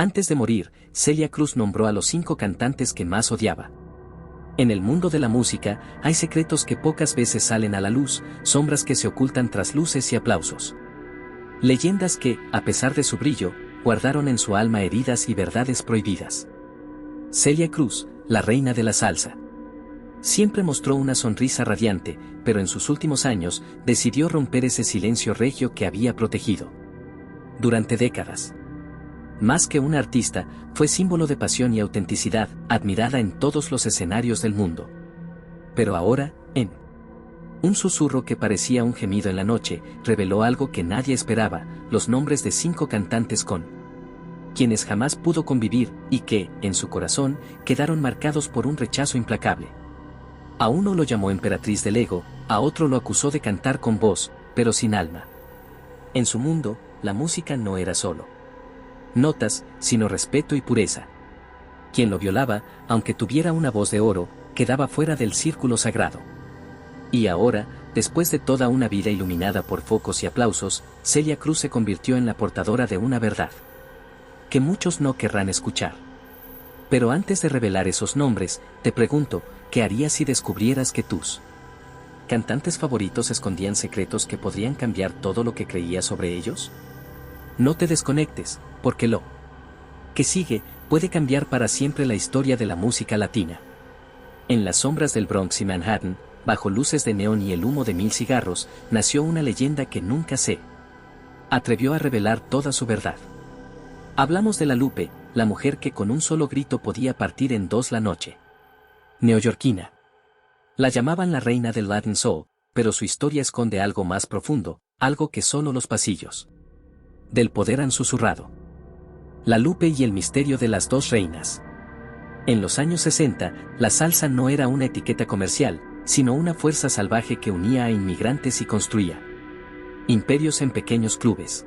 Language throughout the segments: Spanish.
Antes de morir, Celia Cruz nombró a los 5 cantantes que más odiaba. En el mundo de la música, hay secretos que pocas veces salen a la luz, sombras que se ocultan tras luces y aplausos. Leyendas que, a pesar de su brillo, guardaron en su alma heridas y verdades prohibidas. Celia Cruz, la reina de la salsa. Siempre mostró una sonrisa radiante, pero en sus últimos años, decidió romper ese silencio regio que había protegido. Durante décadas. Más que una artista, fue símbolo de pasión y autenticidad, admirada en todos los escenarios del mundo. Pero ahora, en un susurro que parecía un gemido en la noche, reveló algo que nadie esperaba, los nombres de 5 cantantes con quienes jamás pudo convivir, y que, en su corazón, quedaron marcados por un rechazo implacable. A uno lo llamó emperatriz del ego, a otro lo acusó de cantar con voz, pero sin alma. En su mundo, la música no era solo notas, sino respeto y pureza. Quien lo violaba, aunque tuviera una voz de oro, quedaba fuera del círculo sagrado. Y ahora, después de toda una vida iluminada por focos y aplausos, Celia Cruz se convirtió en la portadora de una verdad que muchos no querrán escuchar. Pero antes de revelar esos nombres, te pregunto, ¿qué harías si descubrieras que tus cantantes favoritos escondían secretos que podrían cambiar todo lo que creías sobre ellos? No te desconectes, porque lo que sigue puede cambiar para siempre la historia de la música latina. En las sombras del Bronx y Manhattan, bajo luces de neón y el humo de 1000 cigarros, nació una leyenda que nunca se atrevió a revelar toda su verdad. Hablamos de La Lupe, la mujer que con un solo grito podía partir en dos la noche. Neoyorquina. La llamaban la reina del Latin Soul, pero su historia esconde algo más profundo, algo que solo los pasillos del poder han susurrado. La Lupe y el misterio de las dos reinas. En los años 60, la salsa no era una etiqueta comercial, sino una fuerza salvaje que unía a inmigrantes y construía imperios en pequeños clubes.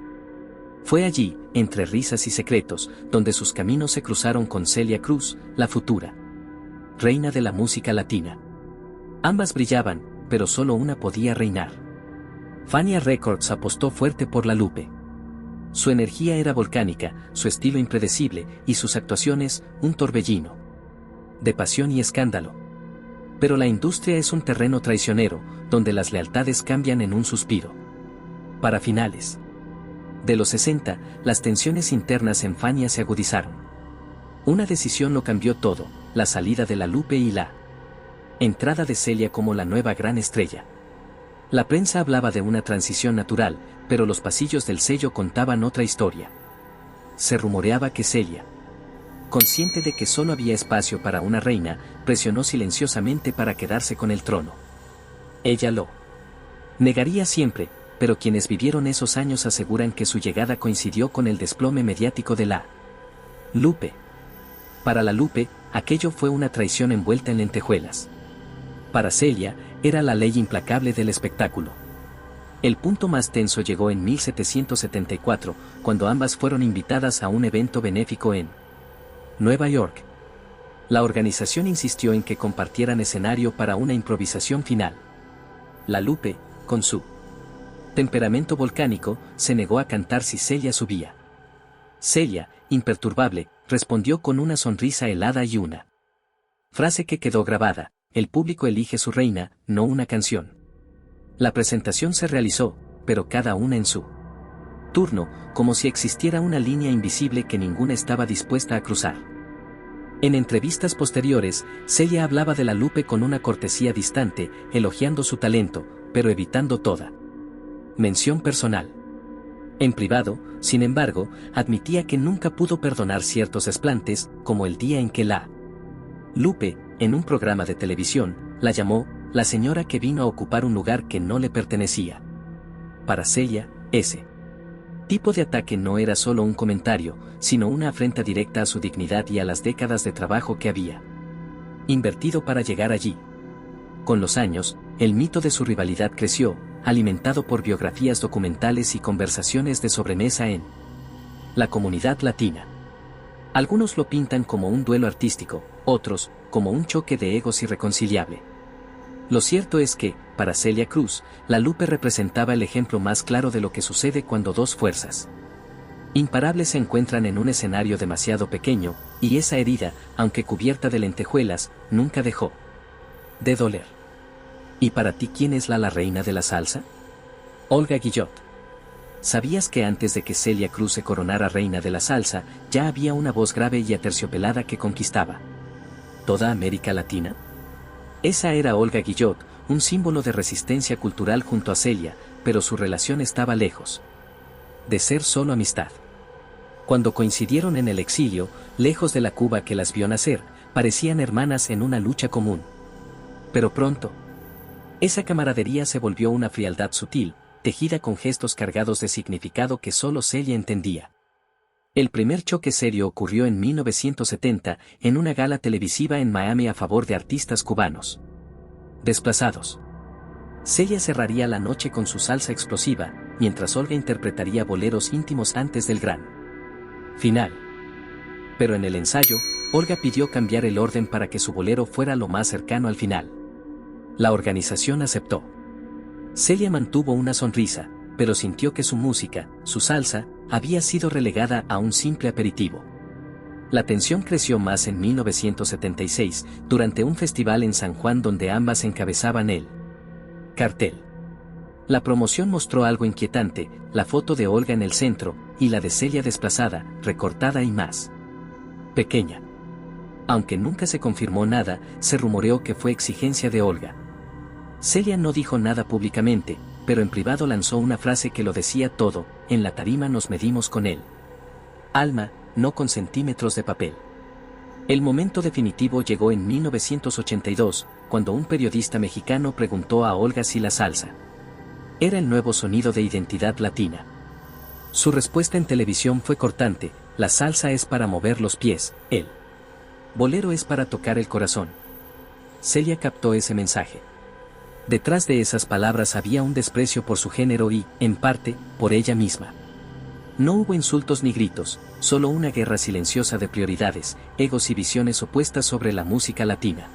Fue allí, entre risas y secretos, donde sus caminos se cruzaron con Celia Cruz, la futura reina de la música latina. Ambas brillaban, pero solo una podía reinar. Fania Records apostó fuerte por La Lupe. Su energía era volcánica, su estilo impredecible, y sus actuaciones, un torbellino de pasión y escándalo. Pero la industria es un terreno traicionero, donde las lealtades cambian en un suspiro. Para finales de los 60, las tensiones internas en Fania se agudizaron. Una decisión lo cambió todo, la salida de La Lupe y la entrada de Celia como la nueva gran estrella. La prensa hablaba de una transición natural, pero los pasillos del sello contaban otra historia. Se rumoreaba que Celia, consciente de que solo había espacio para una reina, presionó silenciosamente para quedarse con el trono. Ella lo negaría siempre, pero quienes vivieron esos años aseguran que su llegada coincidió con el desplome mediático de La Lupe. Para La Lupe, aquello fue una traición envuelta en lentejuelas. Para Celia, era la ley implacable del espectáculo. El punto más tenso llegó en 1774, cuando ambas fueron invitadas a un evento benéfico en Nueva York. La organización insistió en que compartieran escenario para una improvisación final. La Lupe, con su temperamento volcánico, se negó a cantar si Celia subía. Celia, imperturbable, respondió con una sonrisa helada y una frase que quedó grabada: el público elige su reina, no una canción. La presentación se realizó, pero cada una en su turno, como si existiera una línea invisible que ninguna estaba dispuesta a cruzar. En entrevistas posteriores, Celia hablaba de La Lupe con una cortesía distante, elogiando su talento, pero evitando toda mención personal. En privado, sin embargo, admitía que nunca pudo perdonar ciertos desplantes, como el día en que La Lupe, en un programa de televisión, la llamó la señora que vino a ocupar un lugar que no le pertenecía. Para Celia, ese tipo de ataque no era solo un comentario, sino una afrenta directa a su dignidad y a las décadas de trabajo que había invertido para llegar allí. Con los años, el mito de su rivalidad creció, alimentado por biografías documentales y conversaciones de sobremesa en la comunidad latina. Algunos lo pintan como un duelo artístico, otros, como un choque de egos irreconciliable. Lo cierto es que, para Celia Cruz, La Lupe representaba el ejemplo más claro de lo que sucede cuando dos fuerzas Imparables se encuentran en un escenario demasiado pequeño, y esa herida, aunque cubierta de lentejuelas, nunca dejó de doler. ¿Y para ti quién es la reina de la salsa? Olga Guillot. ¿Sabías que antes de que Celia Cruz se coronara reina de la salsa, ya había una voz grave y aterciopelada que conquistaba toda América Latina? Esa era Olga Guillot, un símbolo de resistencia cultural junto a Celia, pero su relación estaba lejos de ser solo amistad. Cuando coincidieron en el exilio, lejos de la Cuba que las vio nacer, parecían hermanas en una lucha común. Pero pronto, esa camaradería se volvió una frialdad sutil, tejida con gestos cargados de significado que solo Celia entendía. El primer choque serio ocurrió en 1970, en una gala televisiva en Miami a favor de artistas cubanos desplazados. Celia cerraría la noche con su salsa explosiva, mientras Olga interpretaría boleros íntimos antes del gran final. Pero en el ensayo, Olga pidió cambiar el orden para que su bolero fuera lo más cercano al final. La organización aceptó. Celia mantuvo una sonrisa, pero sintió que su música, su salsa, había sido relegada a un simple aperitivo. La tensión creció más en 1976, durante un festival en San Juan donde ambas encabezaban el cartel. La promoción mostró algo inquietante, la foto de Olga en el centro, y la de Celia desplazada, recortada y más pequeña. Aunque nunca se confirmó nada, se rumoreó que fue exigencia de Olga. Celia no dijo nada públicamente, pero en privado lanzó una frase que lo decía todo: en la tarima nos medimos con él alma, no con centímetros de papel. El momento definitivo llegó en 1982, cuando un periodista mexicano preguntó a Olga si la salsa era el nuevo sonido de identidad latina. Su respuesta en televisión fue cortante: la salsa es para mover los pies, el bolero es para tocar el corazón. Celia captó ese mensaje. Detrás de esas palabras había un desprecio por su género y, en parte, por ella misma. No hubo insultos ni gritos, solo una guerra silenciosa de prioridades, egos y visiones opuestas sobre la música latina.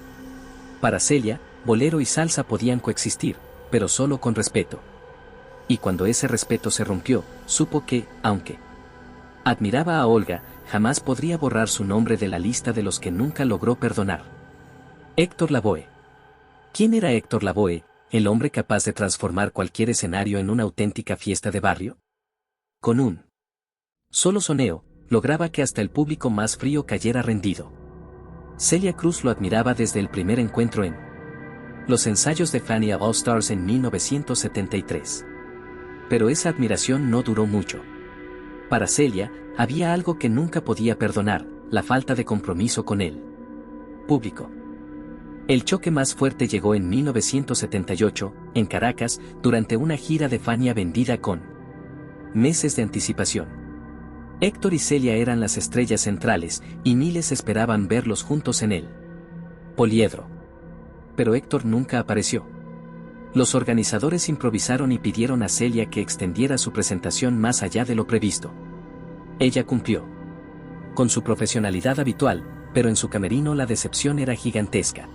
Para Celia, bolero y salsa podían coexistir, pero solo con respeto. Y cuando ese respeto se rompió, supo que, aunque admiraba a Olga, jamás podría borrar su nombre de la lista de los que nunca logró perdonar. Héctor Lavoe. ¿Quién era Héctor Lavoe, el hombre capaz de transformar cualquier escenario en una auténtica fiesta de barrio? Con un solo soneo, lograba que hasta el público más frío cayera rendido. Celia Cruz lo admiraba desde el primer encuentro en los ensayos de Fania All Stars en 1973. Pero esa admiración no duró mucho. Para Celia, había algo que nunca podía perdonar: la falta de compromiso con él público. El choque más fuerte llegó en 1978, en Caracas, durante una gira de Fania vendida con meses de anticipación. Héctor y Celia eran las estrellas centrales, y miles esperaban verlos juntos en el poliedro. Pero Héctor nunca apareció. Los organizadores improvisaron y pidieron a Celia que extendiera su presentación más allá de lo previsto. Ella cumplió con su profesionalidad habitual, pero en su camerino la decepción era gigantesca.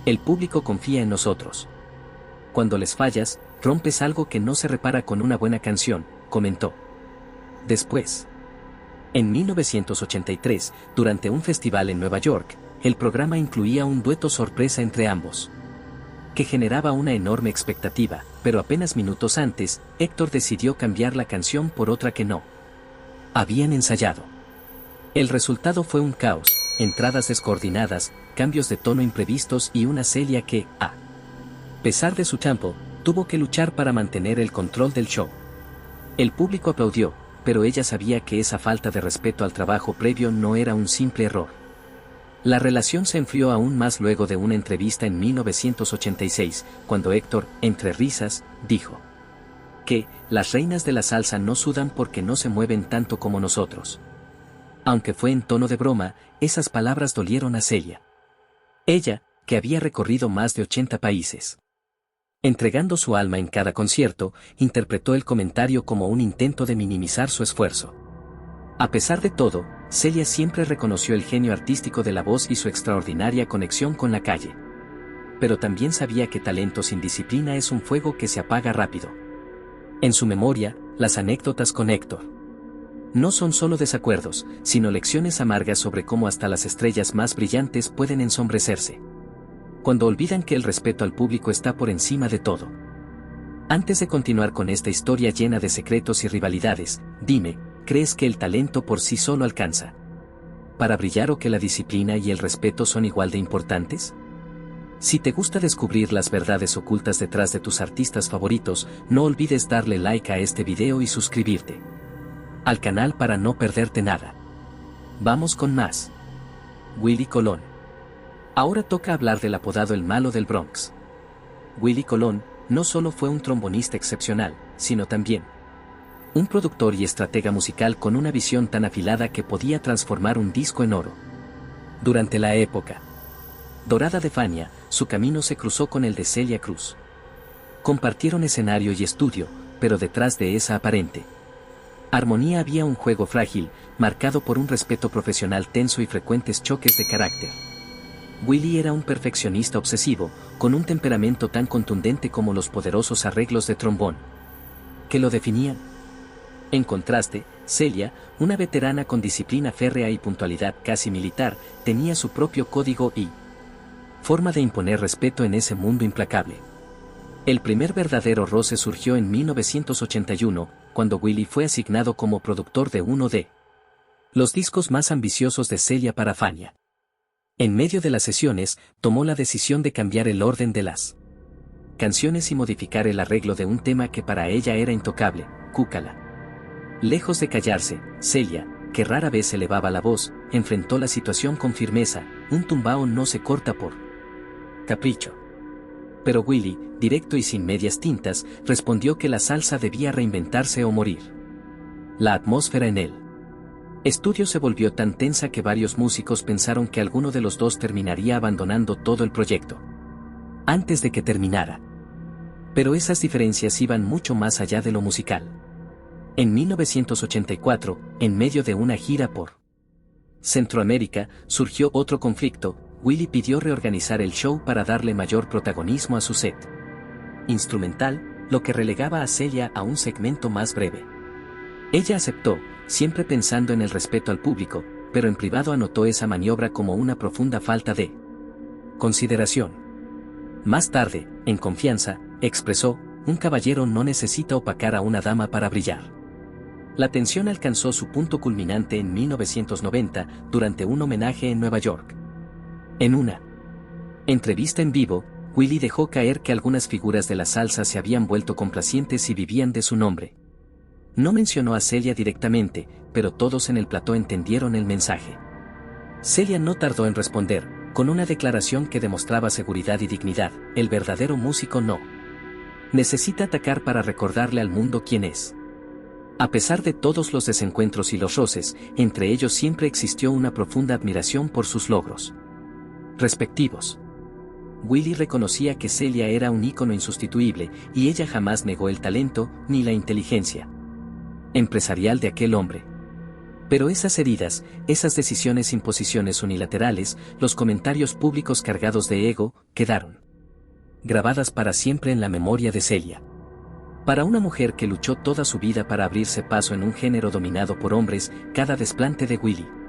El público confía en nosotros. Cuando les fallas, rompes algo que no se repara con una buena canción, comentó. Después, en 1983, durante un festival en Nueva York, el programa incluía un dueto sorpresa entre ambos, que generaba una enorme expectativa, pero apenas minutos antes, Héctor decidió cambiar la canción por otra que no habían ensayado. El resultado fue un caos: entradas descoordinadas, cambios de tono imprevistos y una Celia que, a pesar de su tiempo, tuvo que luchar para mantener el control del show. El público aplaudió, pero ella sabía que esa falta de respeto al trabajo previo no era un simple error. La relación se enfrió aún más luego de una entrevista en 1986, cuando Héctor, entre risas, dijo que las reinas de la salsa no sudan porque no se mueven tanto como nosotros. Aunque fue en tono de broma, esas palabras dolieron a Celia. Ella, que había recorrido más de 80 países, entregando su alma en cada concierto, interpretó el comentario como un intento de minimizar su esfuerzo. A pesar de todo, Celia siempre reconoció el genio artístico de la voz y su extraordinaria conexión con la calle. Pero también sabía que talento sin disciplina es un fuego que se apaga rápido. En su memoria, las anécdotas con Héctor No son solo desacuerdos, sino lecciones amargas sobre cómo hasta las estrellas más brillantes pueden ensombrecerse. Cuando olvidan que el respeto al público está por encima de todo. Antes de continuar con esta historia llena de secretos y rivalidades, dime, ¿crees que el talento por sí solo alcanza para brillar o que la disciplina y el respeto son igual de importantes? Si te gusta descubrir las verdades ocultas detrás de tus artistas favoritos, no olvides darle like a este video y suscribirte al canal para no perderte nada. Vamos con más. Willie Colón. Ahora toca hablar del apodado el malo del Bronx. Willie Colón no solo fue un trombonista excepcional, sino también un productor y estratega musical con una visión tan afilada que podía transformar un disco en oro. Durante la época dorada de Fania, su camino se cruzó con el de Celia Cruz. Compartieron escenario y estudio, pero detrás de esa aparente armonía había un juego frágil, marcado por un respeto profesional tenso y frecuentes choques de carácter. Willie era un perfeccionista obsesivo, con un temperamento tan contundente como los poderosos arreglos de trombón que lo definían. En contraste, Celia, una veterana con disciplina férrea y puntualidad casi militar, tenía su propio código y forma de imponer respeto en ese mundo implacable. El primer verdadero roce surgió en 1981, cuando Willie fue asignado como productor de uno de los discos más ambiciosos de Celia para Fania. En medio de las sesiones, tomó la decisión de cambiar el orden de las canciones y modificar el arreglo de un tema que para ella era intocable, Cúcala. Lejos de callarse, Celia, que rara vez elevaba la voz, enfrentó la situación con firmeza. Un tumbao no se corta por capricho. Pero Willie, directo y sin medias tintas, respondió que la salsa debía reinventarse o morir. La atmósfera en el estudio se volvió tan tensa que varios músicos pensaron que alguno de los dos terminaría abandonando todo el proyecto antes de que terminara. Pero esas diferencias iban mucho más allá de lo musical. En 1984, en medio de una gira por Centroamérica, surgió otro conflicto. Willie pidió reorganizar el show para darle mayor protagonismo a su set instrumental, lo que relegaba a Celia a un segmento más breve. Ella aceptó, siempre pensando en el respeto al público, pero en privado anotó esa maniobra como una profunda falta de consideración. Más tarde, en confianza, expresó, un caballero no necesita opacar a una dama para brillar. La tensión alcanzó su punto culminante en 1990, durante un homenaje en Nueva York. En una entrevista en vivo, Willie dejó caer que algunas figuras de la salsa se habían vuelto complacientes y vivían de su nombre. No mencionó a Celia directamente, pero todos en el plató entendieron el mensaje. Celia no tardó en responder, con una declaración que demostraba seguridad y dignidad. El verdadero músico no necesita atacar para recordarle al mundo quién es. A pesar de todos los desencuentros y los roces, entre ellos siempre existió una profunda admiración por sus logros respectivos. Willie reconocía que Celia era un ícono insustituible, y ella jamás negó el talento, ni la inteligencia empresarial de aquel hombre. Pero esas heridas, esas decisiones, imposiciones unilaterales, los comentarios públicos cargados de ego, quedaron grabadas para siempre en la memoria de Celia. Para una mujer que luchó toda su vida para abrirse paso en un género dominado por hombres, cada desplante de Willie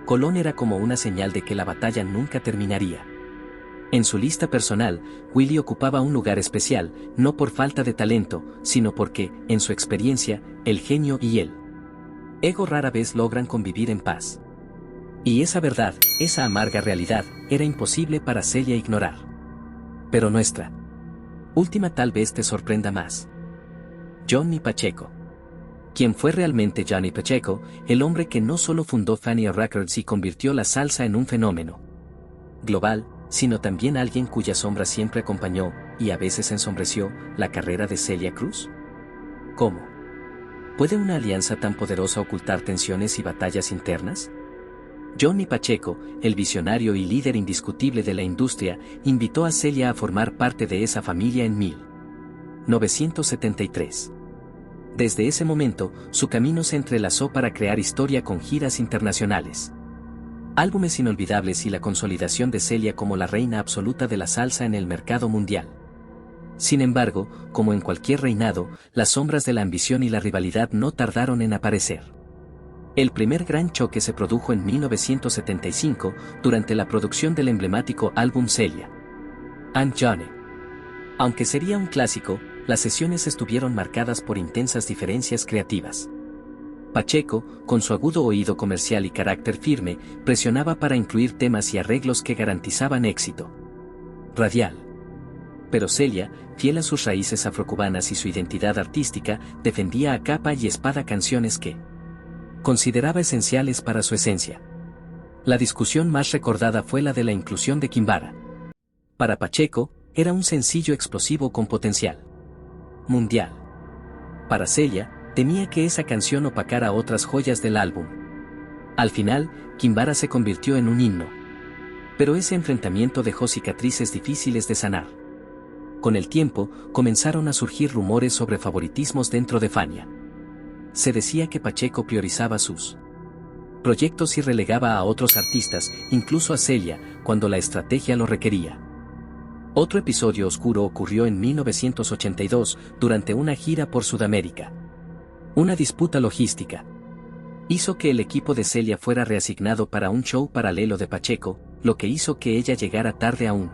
Colón era como una señal de que la batalla nunca terminaría. En su lista personal, Willie ocupaba un lugar especial, no por falta de talento, sino porque, en su experiencia, el genio y el ego rara vez logran convivir en paz. Y esa verdad, esa amarga realidad, era imposible para Celia ignorar. Pero nuestra última tal vez te sorprenda más. Johnny Pacheco. ¿Quién fue realmente Johnny Pacheco, el hombre que no solo fundó Fania Records y convirtió la salsa en un fenómeno global, sino también alguien cuya sombra siempre acompañó, y a veces ensombreció, la carrera de Celia Cruz? ¿Cómo puede una alianza tan poderosa ocultar tensiones y batallas internas? Johnny Pacheco, el visionario y líder indiscutible de la industria, invitó a Celia a formar parte de esa familia en 1973. Desde ese momento, su camino se entrelazó para crear historia con giras internacionales, álbumes inolvidables y la consolidación de Celia como la reina absoluta de la salsa en el mercado mundial. Sin embargo, como en cualquier reinado, las sombras de la ambición y la rivalidad no tardaron en aparecer. El primer gran choque se produjo en 1975, durante la producción del emblemático álbum Celia and Johnny. Aunque sería un clásico, las sesiones estuvieron marcadas por intensas diferencias creativas. Pacheco, con su agudo oído comercial y carácter firme, presionaba para incluir temas y arreglos que garantizaban éxito radial. Pero Celia, fiel a sus raíces afrocubanas y su identidad artística, defendía a capa y espada canciones que consideraba esenciales para su esencia. La discusión más recordada fue la de la inclusión de Kimbara. Para Pacheco, era un sencillo explosivo con potencial mundial. Para Celia, temía que esa canción opacara otras joyas del álbum. Al final, Kimbara se convirtió en un himno. Pero ese enfrentamiento dejó cicatrices difíciles de sanar. Con el tiempo, comenzaron a surgir rumores sobre favoritismos dentro de Fania. Se decía que Pacheco priorizaba sus proyectos y relegaba a otros artistas, incluso a Celia, cuando la estrategia lo requería. Otro episodio oscuro ocurrió en 1982, durante una gira por Sudamérica. Una disputa logística hizo que el equipo de Celia fuera reasignado para un show paralelo de Pacheco, lo que hizo que ella llegara tarde a un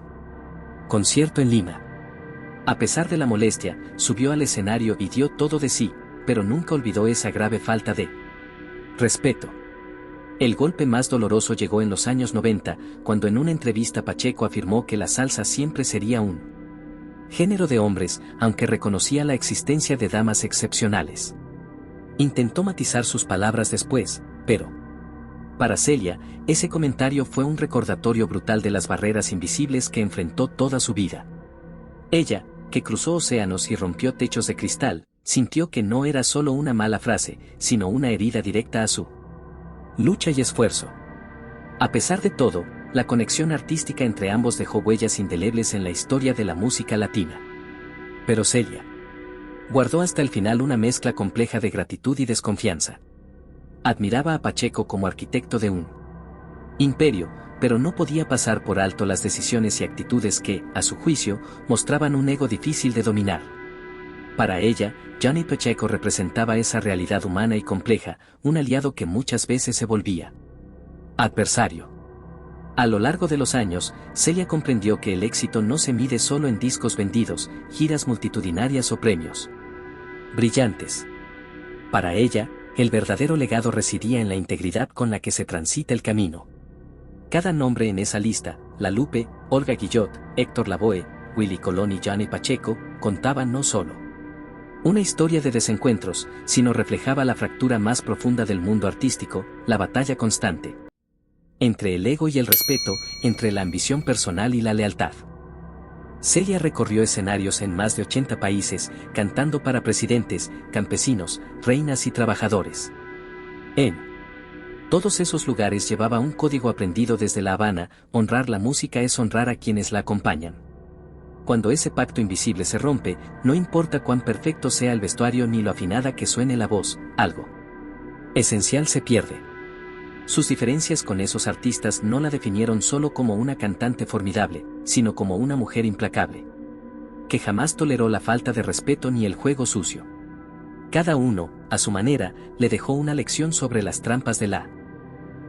concierto en Lima. A pesar de la molestia, subió al escenario y dio todo de sí, pero nunca olvidó esa grave falta de respeto. El golpe más doloroso llegó en los años 90, cuando en una entrevista Pacheco afirmó que la salsa siempre sería un género de hombres, aunque reconocía la existencia de damas excepcionales. Intentó matizar sus palabras después, pero para Celia, ese comentario fue un recordatorio brutal de las barreras invisibles que enfrentó toda su vida. Ella, que cruzó océanos y rompió techos de cristal, sintió que no era solo una mala frase, sino una herida directa a su lucha y esfuerzo. A pesar de todo, la conexión artística entre ambos dejó huellas indelebles en la historia de la música latina. Pero Celia guardó hasta el final una mezcla compleja de gratitud y desconfianza. Admiraba a Pacheco como arquitecto de un imperio, pero no podía pasar por alto las decisiones y actitudes que, a su juicio, mostraban un ego difícil de dominar. Para ella, Johnny Pacheco representaba esa realidad humana y compleja, un aliado que muchas veces se volvía adversario. A lo largo de los años, Celia comprendió que el éxito no se mide solo en discos vendidos, giras multitudinarias o premios brillantes. Para ella, el verdadero legado residía en la integridad con la que se transita el camino. Cada nombre en esa lista, La Lupe, Olga Guillot, Héctor Lavoe, Willy Colón y Johnny Pacheco, contaban no solo una historia de desencuentros, sino reflejaba la fractura más profunda del mundo artístico, la batalla constante entre el ego y el respeto, entre la ambición personal y la lealtad. Celia recorrió escenarios en más de 80 países, cantando para presidentes, campesinos, reinas y trabajadores. En todos esos lugares llevaba un código aprendido desde La Habana: honrar la música es honrar a quienes la acompañan. Cuando ese pacto invisible se rompe, no importa cuán perfecto sea el vestuario ni lo afinada que suene la voz, algo esencial se pierde. Sus diferencias con esos artistas no la definieron solo como una cantante formidable, sino como una mujer implacable, que jamás toleró la falta de respeto ni el juego sucio. Cada uno, a su manera, le dejó una lección sobre las trampas de la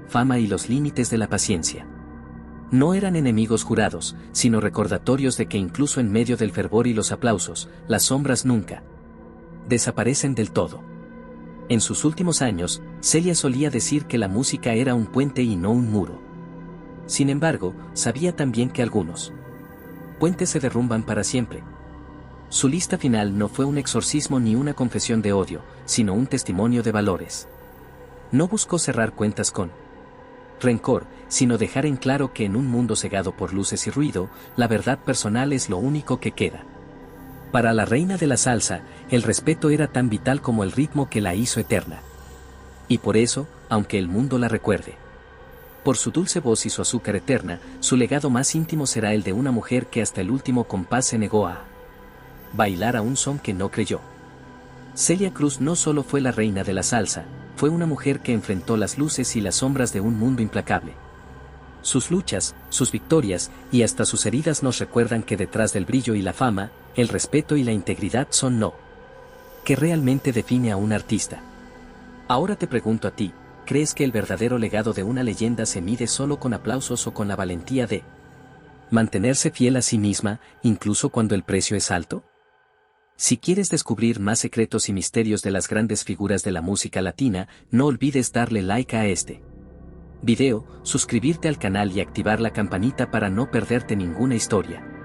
fama y los límites de la paciencia. No eran enemigos jurados, sino recordatorios de que incluso en medio del fervor y los aplausos, las sombras nunca desaparecen del todo. En sus últimos años, Celia solía decir que la música era un puente y no un muro. Sin embargo, sabía también que algunos puentes se derrumban para siempre. Su lista final no fue un exorcismo ni una confesión de odio, sino un testimonio de valores. No buscó cerrar cuentas con rencor, sino dejar en claro que en un mundo cegado por luces y ruido, la verdad personal es lo único que queda. Para la reina de la salsa, el respeto era tan vital como el ritmo que la hizo eterna. Y por eso, aunque el mundo la recuerde por su dulce voz y su azúcar eterna, su legado más íntimo será el de una mujer que hasta el último compás se negó a bailar a un son que no creyó. Celia Cruz no solo fue la reina de la salsa, fue una mujer que enfrentó las luces y las sombras de un mundo implacable. Sus luchas, sus victorias y hasta sus heridas nos recuerdan que detrás del brillo y la fama, el respeto y la integridad son lo que realmente define a un artista. Ahora te pregunto a ti, ¿Crees que el verdadero legado de una leyenda se mide solo con aplausos o con la valentía de mantenerse fiel a sí misma, incluso cuando el precio es alto? Si quieres descubrir más secretos y misterios de las grandes figuras de la música latina, no olvides darle like a este video, suscribirte al canal y activar la campanita para no perderte ninguna historia.